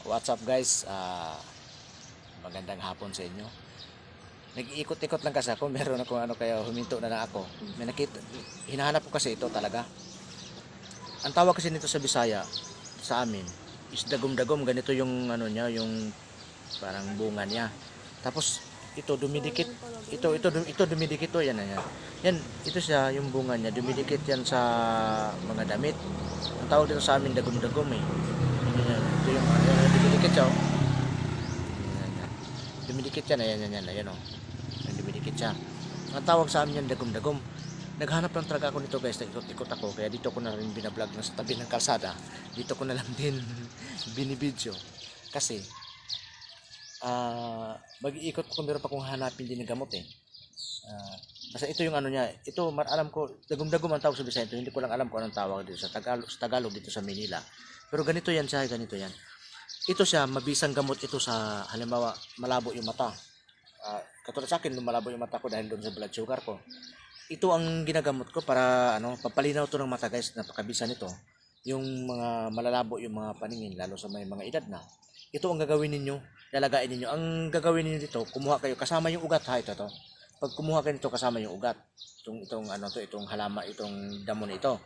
What's up guys? Magandang hapon sa inyo. Nag-iikot-ikot lang kasi ako. Meron ako kaya huminto na lang ako. May nakita, hinahanap ko kasi ito talaga. Ang tawag kasi nito sa Bisaya, sa amin, is dagom-dagom. Ganito yung niya, yung parang bunga niya. Tapos ito dumidikit. Ito dumidikit to, yan yan. Yan, ito siya yung bunga niya, dumidikit yan sa mga damit. Ang tawag dito sa amin dagom-dagom eh. Yan. Ito yung dumidikit siya. Dumidikit yan, ayan o. Dumidikit siya. Ang tawag sa amin yan, dagom-dagom. Naghanap lang talaga ako nito guys, nag-ikot-ikot ako, kaya dito ko na rin binablog na sa tabi ng kalsada. Dito ko na lang din binibidyo. Kasi, mag-iikot ko, meron pa kong hanapin din ng gamot eh. Basta ito yung niya, ito alam ko, dagom-dagom ang tawag sa Bisaya ito, hindi ko lang alam kung anong tawag dito sa Tagalog dito sa Manila. Pero ganito yan siya, ganito yan. Ito siya, mabisang gamot ito sa halimbawa malabo yung mata. Katulad sa akin, malabo yung mata ko dahil doon sa blood sugar ko. Ito ang ginagamot ko para papalinaw to ng mata guys, napakabisa nito. Yung mga malalabo yung mga paningin, lalo sa may mga edad na. Ito ang gagawin ninyo, lalagain ninyo. Ang gagawin ninyo dito, kumuha kayo kasama yung ugat ha, ito to. Pag kumuha kayo nito kasama yung ugat, itong halama, itong damo nito.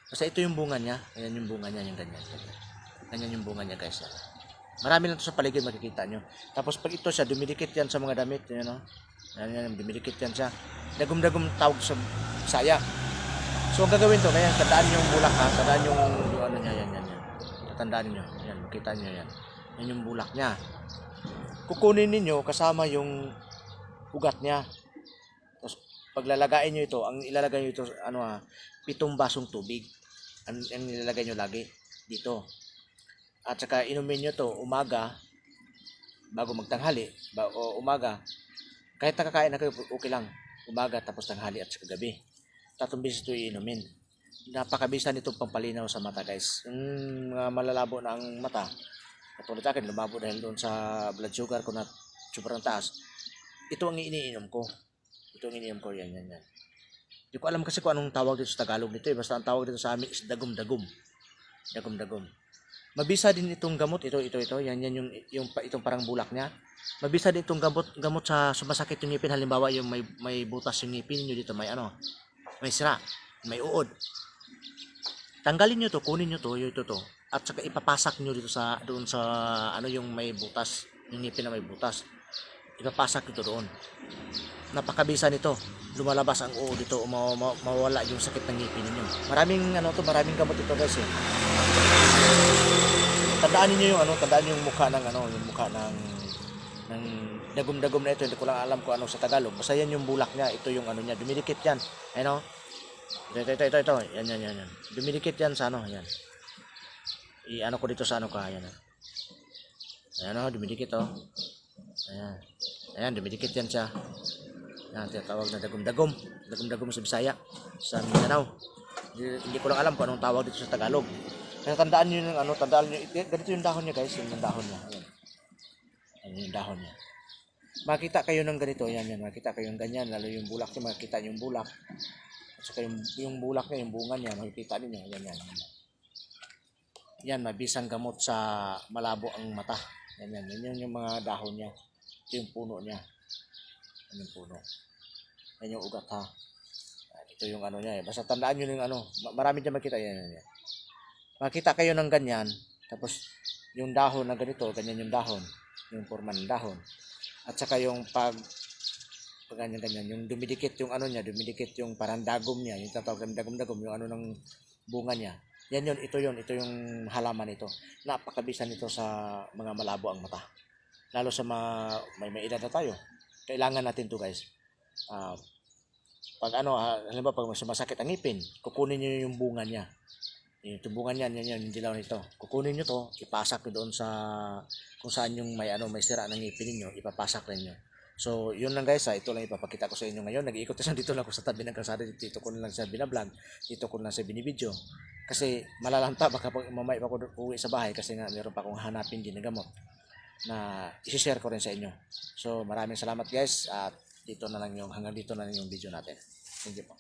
Basta ito yung bunga niya, ayan yung bunga niya, yung ganyan. Ganyan yung bunga niya guys. Marami lang to sa paligid makikita nyo. Tapos pag ito siya, dumidikit yan sa mga damit. Yan, no? Yan, dumidikit yan siya. Dagom-dagom tawag sa Bisaya. So ang gagawin to, kaya tandaan nyo yung bulak ha. Tandaan yung niya, yan. Tandaan nyo. Yan, makita nyo yan. Yan yung bulak niya. Kukunin ninyo kasama yung ugat niya. Tapos paglalagain nyo ito, ang ilalagay nyo ito, 7 basong tubig. Ang nilalagay nyo lagi dito. At saka inumin nyo to umaga bago magtanghali o umaga, kahit nakakain na kayo okay lang, umaga tapos tanghali at saka gabi. 3 beses ito iinumin. Napakabisa nitong pampalinaw sa mata guys. Yung malalabo na ang mata, katulad sa akin lumabo dahil doon sa blood sugar ko na sobrang taas, ito ang iniinom ko. Yan. Hindi ko alam kasi kung anong tawag dito sa Tagalog nito eh. Basta ang tawag dito sa amin is dagom-dagom. Mabisa din itong gamot, ito. Yan itong parang bulak niya. Mabisa din itong gamot sa sumasakit yung ngipin. Halimbawa yung may butas yung ngipin niyo dito, may sira, may uod. Tanggalin niyo to, kunin niyo to, ito. At saka ipapasak niyo dito doon sa yung may butas, yung ngipin na may butas. Ipapasak ito doon. Napakabisa nito. Lumalabas ang uod dito, mawala yung sakit ng ngipin niyo. Maraming gamot ito guys eh. Tandaan niyo yung mukha ng dagom-dagom na ito. Hindi ko lang alam kung ano sa Tagalog. Basta yan yung bulak niya, ito yung niya, dumidikit yan. Ito. Yan. Dumidikit yan sa yan. Ko dito sa yan. Ayan dumidikit oh. Ayan, dumidikit yan siya. Yan, tinatawag na dagom-dagom. Dagom-dagom sa Bisaya, sa Mindanao. Hindi ko lang alam kung anong tawag dito sa Tagalog. Kaya tandaan niyo ganito yung dahon niya guys, yung dahon niya. Ayan yung dahon niya. Makita kayo ng ganito, yan. Makita kayo ng ganyan, lalo yung bulak niya, makita niyo yung bulak. At saka yung bulak niya, yung bunga niya, makikita niyo, yan. Yan, mabisang gamot sa malabo ang mata. Yan yung mga dahon niya. Ito yung puno niya. Yan yung puno. Yan yung ugat ha. Ito yung niya eh. Basta tandaan niyo yung marami dyan makita, yan. Makita kayo ng ganyan, tapos yung dahon na ganito, ganyan yung dahon, yung forma ng dahon. At saka yung pag ganyan, yung dumidikit yung niya, dumidikit yung parang dagom niya, yung tatawag ng dagom-dagom, yung ng bunga niya. Ito yung halaman nito. Napakabisa nito sa mga malabo ang mata. Lalo sa may edad na tayo. Kailangan natin to guys. Halimbawa pag sumasakit ang ngipin, kukunin niyo yung bunga niya. Yung tubungan yan, yung dilaw nito. Kukunin nyo to, ipasak nyo doon sa kung saan yung may sira ng ngipin niyo, ipapasak rin nyo. So, yun lang guys, ito lang ipapakita ko sa inyo ngayon. Nag-iikot dito lang ako sa tabi ng kalsada, dito ko lang sa binablog, dito ko lang sa binibidyo. Kasi malalanta baka mamaya pa ako uwi sa bahay kasi nga meron pa akong hanapin din na gamot na i-share ko rin sa inyo. So, maraming salamat guys at hanggang dito na lang yung video natin. Thank you po.